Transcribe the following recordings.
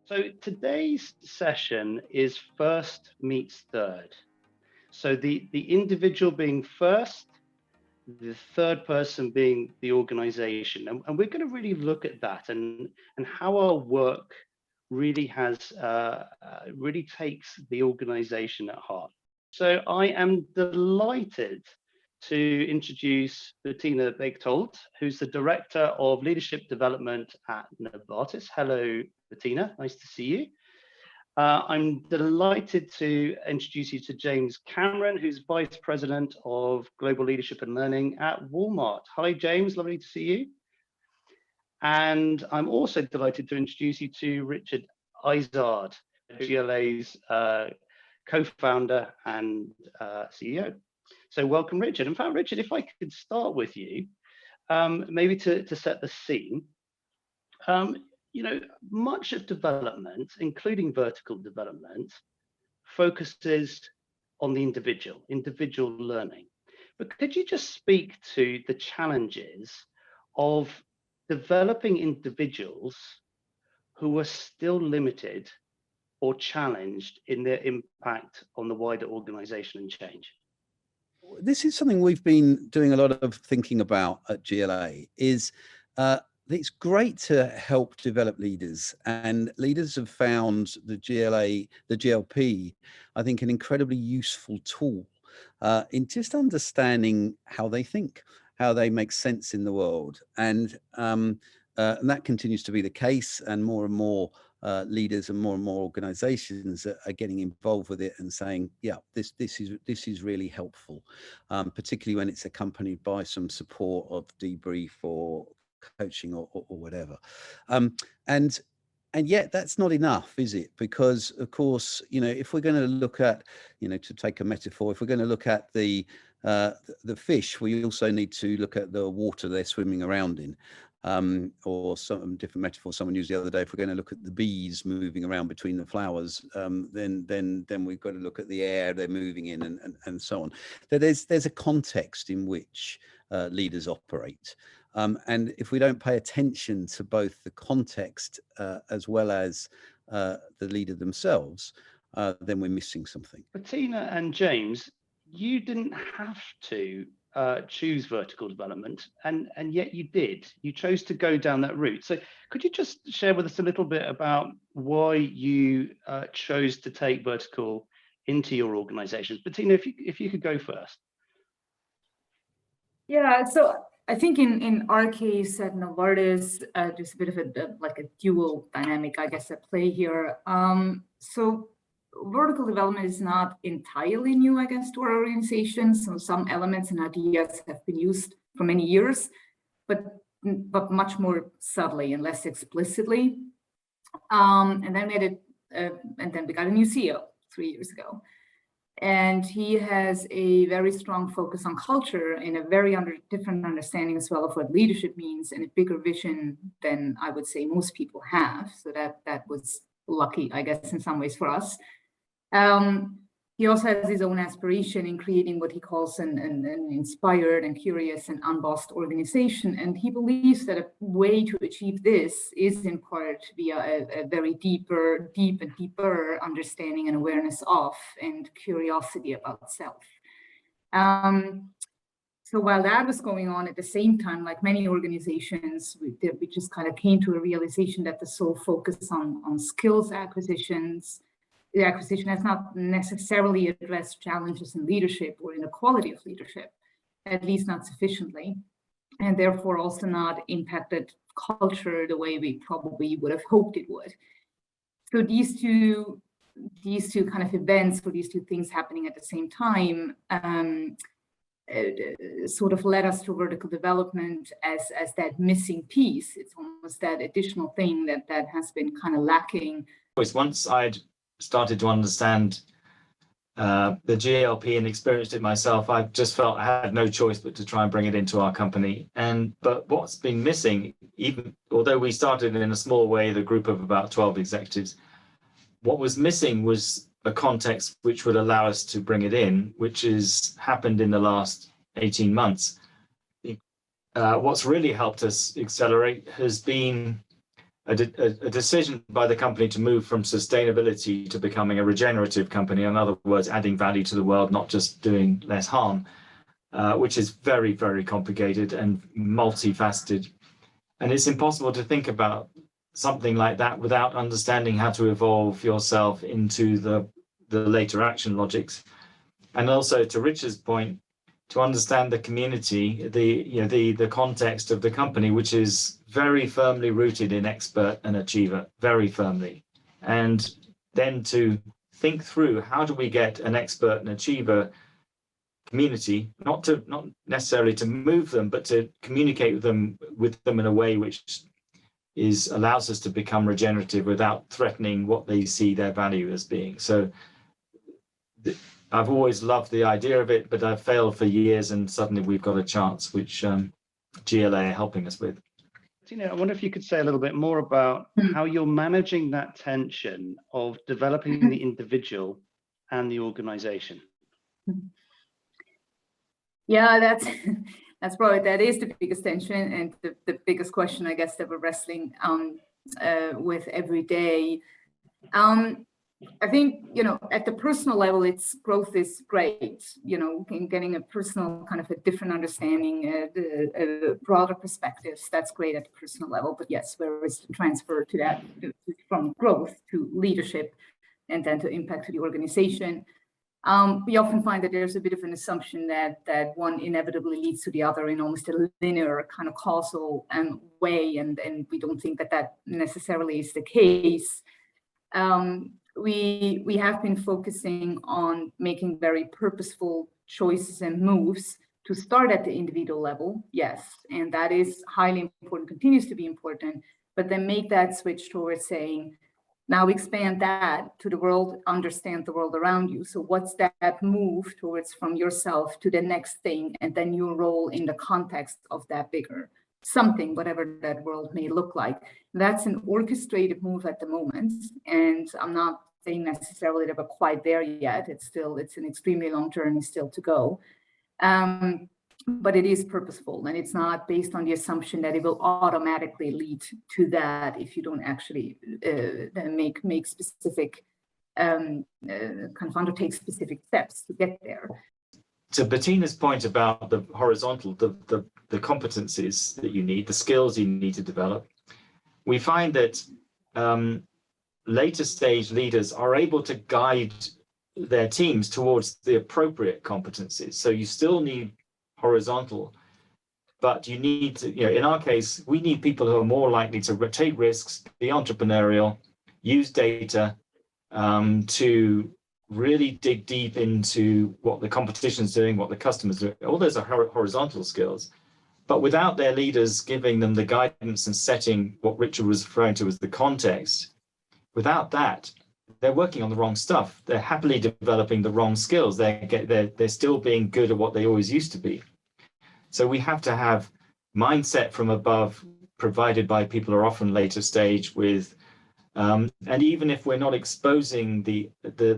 So today's session is first meets third. So the individual being first, the third person being the organization. And we're going to really look at that and how our work really has, really takes the organization at heart. So I am delighted to introduce Bettina Baechtold, who's the Director of Leadership Development at Novartis. Hello, Bettina, nice to see you. I'm delighted to introduce you to James Cameron, who's Vice President of Global Leadership and Learning at Walmart. Hi, James, lovely to see you. And I'm also delighted to introduce you to Richard Izard, GLA's co-founder and CEO. So welcome, Richard. In fact, Richard, if I could start with you, maybe to set the scene. You know, much of development, including vertical development, focuses on the individual learning. But could you just speak to the challenges of developing individuals who are still limited or challenged in their impact on the wider organization and change? This is something we've been doing a lot of thinking about at GLA, is it's great to help develop leaders, and leaders have found the GLP, I think, an incredibly useful tool in just understanding how they think, how they make sense in the world. And that continues to be the case, and more leaders and more organizations are getting involved with it and saying, yeah, this is really helpful, particularly when it's accompanied by some support of debrief or coaching or whatever. And yet that's not enough, is it? Because of course, you know, if we're going to look at, you know, to take a metaphor, if we're going to look at the fish, we also need to look at the water they're swimming around in. Or some different metaphor someone used the other day, if we're going to look at the bees moving around between the flowers, then we've got to look at the air they're moving in and so on. There's a context in which leaders operate. And if we don't pay attention to both the context as well as the leader themselves, then we're missing something. Bettina and James, you didn't have to choose vertical development, and yet you did. You chose to go down that route. So could you just share with us a little bit about why you chose to take vertical into your organizations? Bettina, if you could go first. Yeah, so I think in our case at Novartis, there's a bit of a dual dynamic, I guess, at play here. So vertical development is not entirely new, I guess, to our organization. So some elements and ideas have been used for many years, but much more subtly and less explicitly. And then we got a new CEO 3 years ago. And he has a very strong focus on culture and a very different understanding as well of what leadership means, and a bigger vision than I would say most people have. So that was lucky, I guess, in some ways for us. He also has his own aspiration in creating what he calls an inspired and curious and unbossed organization. And he believes that a way to achieve this is in part via a very deep and deeper understanding and awareness of and curiosity about self. So while that was going on at the same time, like many organizations, we just kind of came to a realization that the sole focus on skills the acquisition has not necessarily addressed challenges in leadership or in the quality of leadership, at least not sufficiently, and therefore also not impacted culture the way we probably would have hoped it would. So these two kind of events, or these two things happening at the same time, sort of led us to vertical development as that missing piece. It's almost that additional thing that has been kind of lacking. Once I'd started to understand the GLP and experienced it myself, I just felt I had no choice but to try and bring it into our company. But what's been missing, even although we started in a small way, the group of about 12 executives, what was missing was a context which would allow us to bring it in, which has happened in the last 18 months. What's really helped us accelerate has been a decision by the company to move from sustainability to becoming a regenerative company. In other words, adding value to the world, not just doing less harm, which is very, very complicated and multifaceted. And it's impossible to think about something like that without understanding how to evolve yourself into the later action logics. And also, to Richard's point, to understand the community, the context of the company, which is very firmly rooted in expert and achiever, very firmly. And then to think through, how do we get an expert and achiever community, not necessarily to move them, but to communicate with them in a way which allows us to become regenerative without threatening what they see their value as being. So I've always loved the idea of it, but I've failed for years, and suddenly we've got a chance, which GLA are helping us with. I wonder if you could say a little bit more about how you're managing that tension of developing the individual and the organization. Yeah, that's probably, that is the biggest tension and the biggest question, I guess, that we're wrestling with every day. I think, at the personal level, growth is great, getting a personal kind of a different understanding, a broader perspectives, that's great at the personal level. But yes, where is the transfer to that, from growth to leadership and then to impact to the organization? We often find that there's a bit of an assumption that one inevitably leads to the other in almost a linear kind of causal way, and we don't think that necessarily is the case. We have been focusing on making very purposeful choices and moves to start at the individual level, yes, and that is highly important, continues to be important, but then make that switch towards saying, now expand that to the world, understand the world around you. So what's that move towards from yourself to the next thing, and then your role in the context of that bigger something, whatever that world may look like. That's an orchestrated move at the moment, and I'm not saying necessarily that we're quite there yet. It's an extremely long journey still to go. But it is purposeful, and it's not based on the assumption that it will automatically lead to that if you don't actually make specific kind of undertake specific steps to get there. To Bettina's point about the horizontal, the competencies that you need, the skills you need to develop, we find that later stage leaders are able to guide their teams towards the appropriate competencies. So you still need horizontal, but you need to, in our case, we need people who are more likely to take risks, be entrepreneurial, use data to really dig deep into what the competition's doing, what the customer's doing. All those are horizontal skills, but without their leaders giving them the guidance and setting what Richard was referring to as the context, without that, they're working on the wrong stuff. They're happily developing the wrong skills. They're still being good at what they always used to be. So we have to have mindset from above provided by people who are often later stage with, and even if we're not exposing the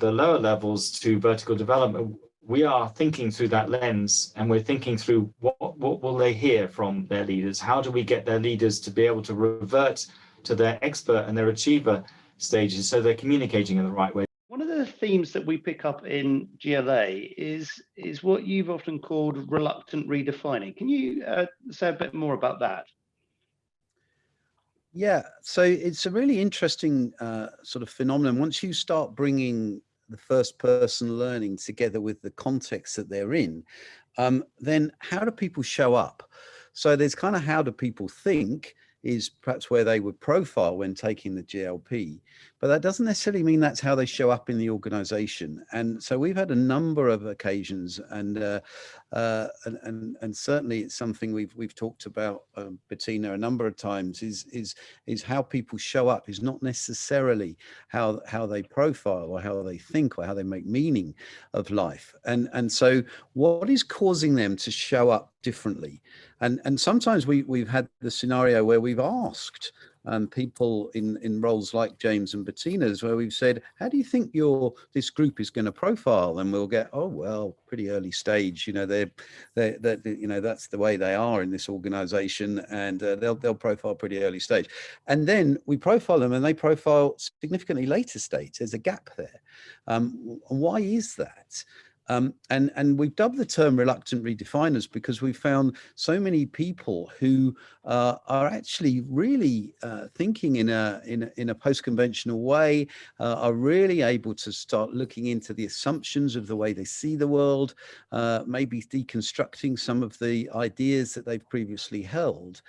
lower levels to vertical development, we are thinking through that lens, and we're thinking through what will they hear from their leaders? How do we get their leaders to be able to revert to their expert and their achiever stages so they're communicating in the right way? One of the themes that we pick up in GLA is what you've often called reluctant redefining. Can you say a bit more about that? Yeah, so it's a really interesting sort of phenomenon. Once you start bringing the first person learning together with the context that they're in, then how do people show up? So there's kind of how do people think is perhaps where they would profile when taking the GLP, but that doesn't necessarily mean that's how they show up in the organization. And so we've had a number of occasions, and certainly it's something we've talked about, Bettina, a number of times, is how people show up is not necessarily how they profile or how they think or how they make meaning of life. And so what is causing them to show up differently? And sometimes we've had the scenario where we've asked people in roles like James and Bettina's, where we've said, how do you think this group is going to profile? And we'll get, oh, well, pretty early stage, they're that's the way they are in this organization, and they'll profile pretty early stage. And then we profile them and they profile significantly later stage. There's a gap there. Why is that? And we've dubbed the term reluctant redefiners because we found so many people who are actually really thinking in a post-conventional way, are really able to start looking into the assumptions of the way they see the world, maybe deconstructing some of the ideas that they've previously held.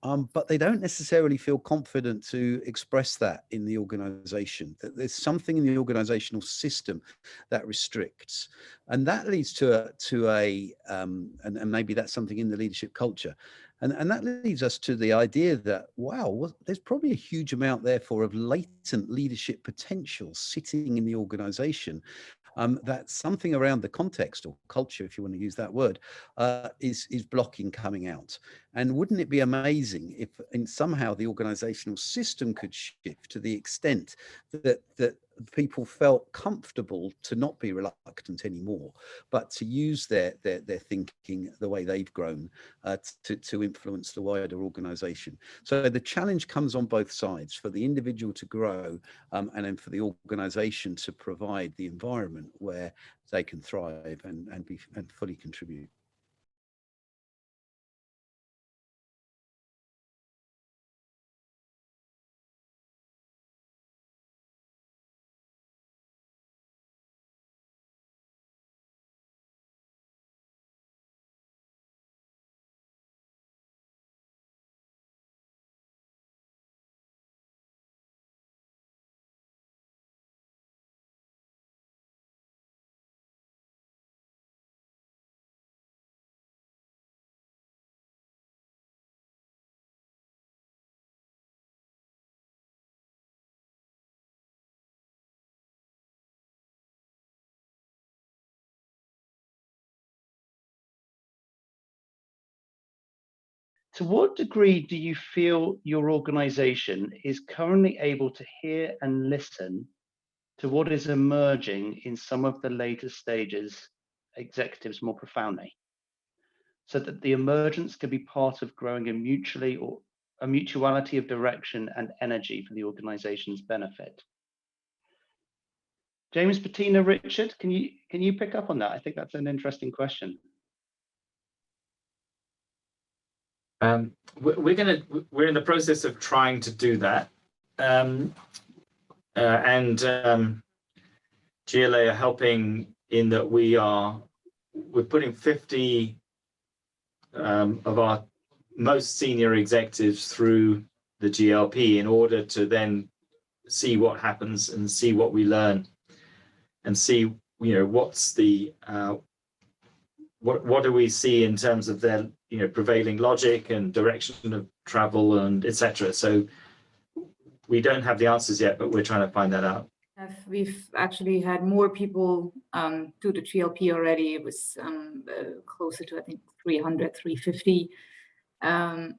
But they don't necessarily feel confident to express that in the organization, that there's something in the organizational system that restricts. And that leads to and maybe that's something in the leadership culture. And that leads us to the idea that, wow, well, there's probably a huge amount, therefore, of latent leadership potential sitting in the organization. That something around the context or culture, if you want to use that word, is blocking coming out. And wouldn't it be amazing if somehow the organizational system could shift to the extent that people felt comfortable to not be reluctant anymore, but to use their thinking the way they've grown to influence the wider organization. So the challenge comes on both sides, for the individual to grow and then for the organization to provide the environment where they can thrive and fully contribute. To what degree do you feel your organization is currently able to hear and listen to what is emerging in some of the later stages executives more profoundly, so that the emergence can be part of growing a mutuality of direction and energy for the organization's benefit? James, Bettina, Richard, can you pick up on that? I think that's an interesting question. We're in the process of trying to do that, and GLA are helping in that we're putting 50 of our most senior executives through the GLP in order to then see what happens and see what we learn and see what's the what do we see in terms of their prevailing logic and direction of travel and etc. So we don't have the answers yet, but we're trying to find that out. We've actually had more people do the GLP already. It was closer to, I think, 300, 350. And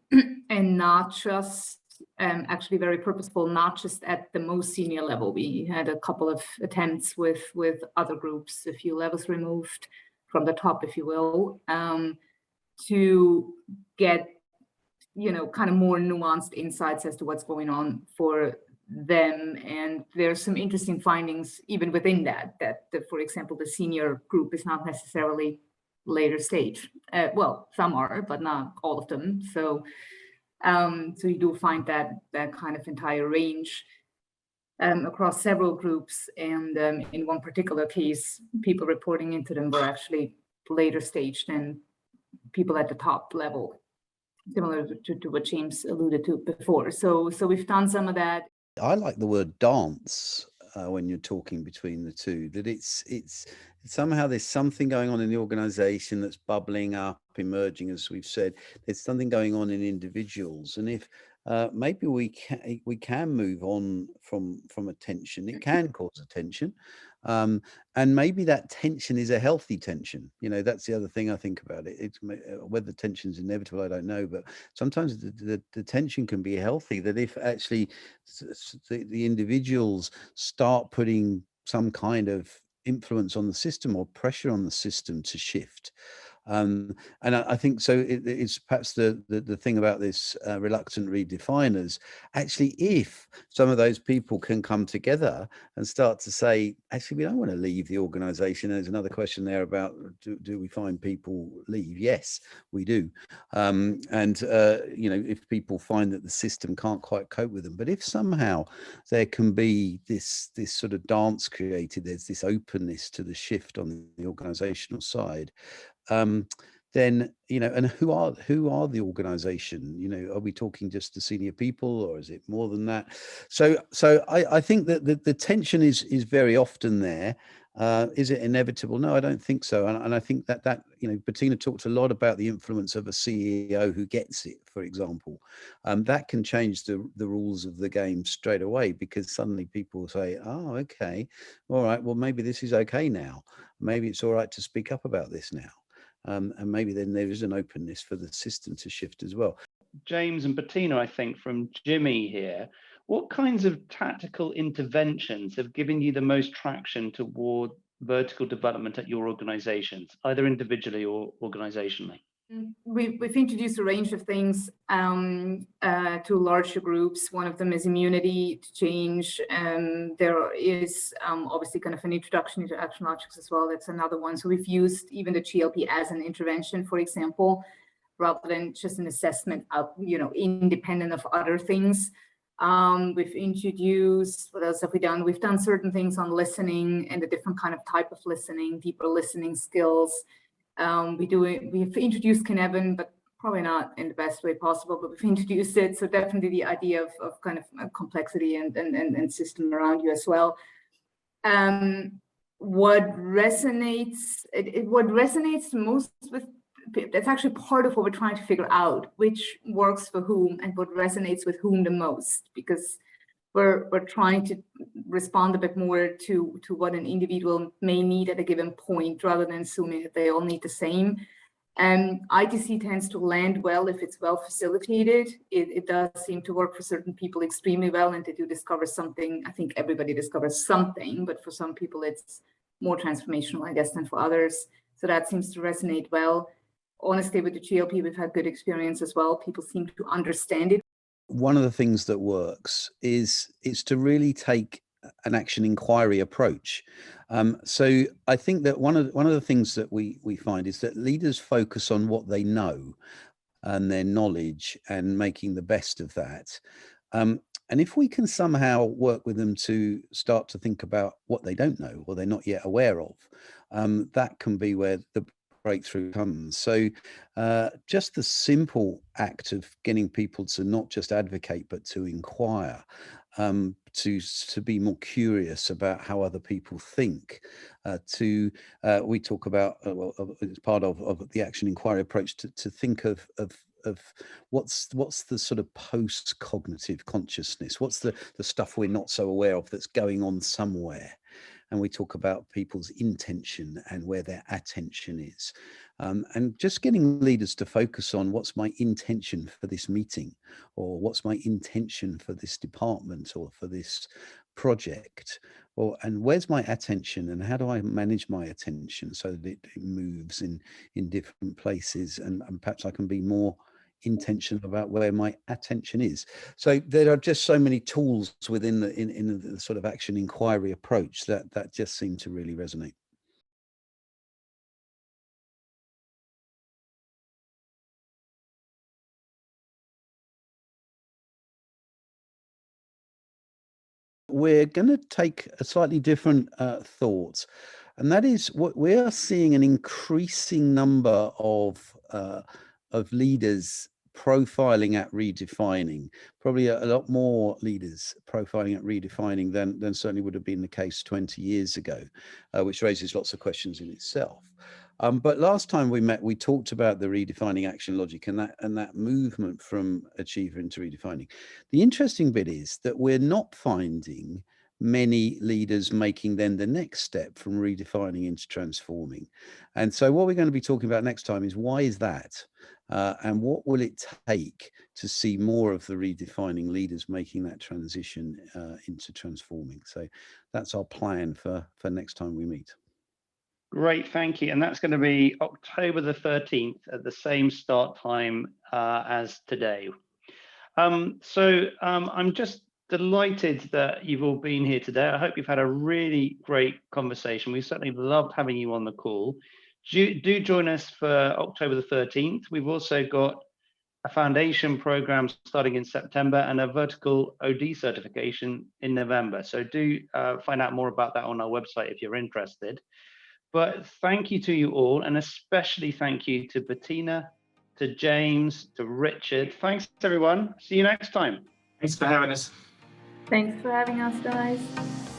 not just, actually very purposeful, not just at the most senior level. We had a couple of attempts with other groups, a few levels removed from the top, if you will, to get, kind of more nuanced insights as to what's going on for them. And there's some interesting findings even within that, for example, the senior group is not necessarily later stage. Well, some are, but not all of them. So you do find that kind of entire range across several groups. And in one particular case, people reporting into them were actually later stage than people at the top level, similar to what James alluded to before. So we've done some of that. I like the word dance when you're talking between the two, that it's somehow there's something going on in the organization that's bubbling up, emerging, as we've said. There's something going on in individuals, and if maybe we can move on from a tension. It can cause a tension, and maybe that tension is a healthy tension. You know, that's the other thing I think about it. It's whether tension is inevitable, I don't know, but sometimes the tension can be healthy. That if actually the individuals start putting some kind of influence on the system or pressure on the system to shift. And I think so. It's perhaps the thing about this reluctant redefiners. Actually, if some of those people can come together and start to say, actually, we don't want to leave the organization. There's another question there about do we find people leave? Yes, we do. And you know, if people find that the system can't quite cope with them, but if somehow there can be this sort of dance created, there's this openness to the shift on the organizational side. Then, you know, and who are the organization? You know, are we talking just the senior people, or is it more than that? So I think that the tension is very often there. Is it inevitable? No, I don't think so. And I think that you know, Bettina talked a lot about the influence of a CEO who gets it, for example. That can change the rules of the game straight away, because suddenly people say, oh, okay, all right, well, maybe this is okay now. Maybe it's all right to speak up about this now. And maybe then there is an openness for the system to shift as well. James and Bettina, I think from Jimmy here, what kinds of tactical interventions have given you the most traction toward vertical development at your organizations, either individually or organizationally? We've introduced a range of things to larger groups. One of them is immunity to change. There is obviously kind of an introduction into action logics as well. That's another one. So we've used even the GLP as an intervention, for example, rather than just an assessment of, you know, independent of other things. We've introduced, what else have we done? We've done certain things on listening and the different kind of type of listening, deeper listening skills. We've introduced Kinevin, but probably not in the best way possible, but we've introduced it. So definitely the idea of kind of complexity and system around you as well. What resonates most with, that's actually part of what we're trying to figure out, which works for whom and what resonates with whom the most, because we're trying to respond a bit more to what an individual may need at a given point, rather than assuming that they all need the same. ITC tends to land well if it's well facilitated. It does seem to work for certain people extremely well, and they do discover something. I think everybody discovers something, but for some people it's more transformational, I guess, than for others. So that seems to resonate well. Honestly, with the GLP, we've had good experience as well. People seem to understand it. One of the things that works is to really take an action inquiry approach. So I think that one of the things that we find is that leaders focus on what they know and their knowledge and making the best of that. And if we can somehow work with them to start to think about what they don't know or they're not yet aware of, that can be where the breakthrough comes. So just the simple act of getting people to not just advocate, but to inquire, to be more curious about how other people think, we talk about, well, as part of the action inquiry approach, to think of what's the sort of post-cognitive consciousness, what's the stuff we're not so aware of that's going on somewhere. And we talk about people's intention and where their attention is. And just getting leaders to focus on what's my intention for this meeting, or what's my intention for this department or for this project, and where's my attention and how do I manage my attention so that it moves in different places, and perhaps I can be more intentional about where my attention is. So there are just so many tools within the sort of action inquiry approach that just seem to really resonate. We're going to take a slightly different thought, and that is what we are seeing: an increasing number of leaders profiling at redefining, probably a lot more leaders profiling at redefining than certainly would have been the case 20 years ago, which raises lots of questions in itself. But last time we met, we talked about the redefining action logic and that movement from achiever into redefining. The interesting bit is that we're not finding many leaders making then the next step from redefining into transforming. And so what we're going to be talking about next time is why is that? And what will it take to see more of the redefining leaders making that transition into transforming? So that's our plan for next time we meet. Great, thank you. And that's going to be October the 13th at the same start time as today. I'm just delighted that you've all been here today. I hope you've had a really great conversation. We certainly loved having you on the call. Do join us for October the 13th. We've also got a foundation program starting in September and a vertical OD certification in November. So do find out more about that on our website if you're interested. But thank you to you all, and especially thank you to Bettina, to James, to Richard. Thanks, everyone. See you next time. Thanks for having us. Thanks for having us, guys.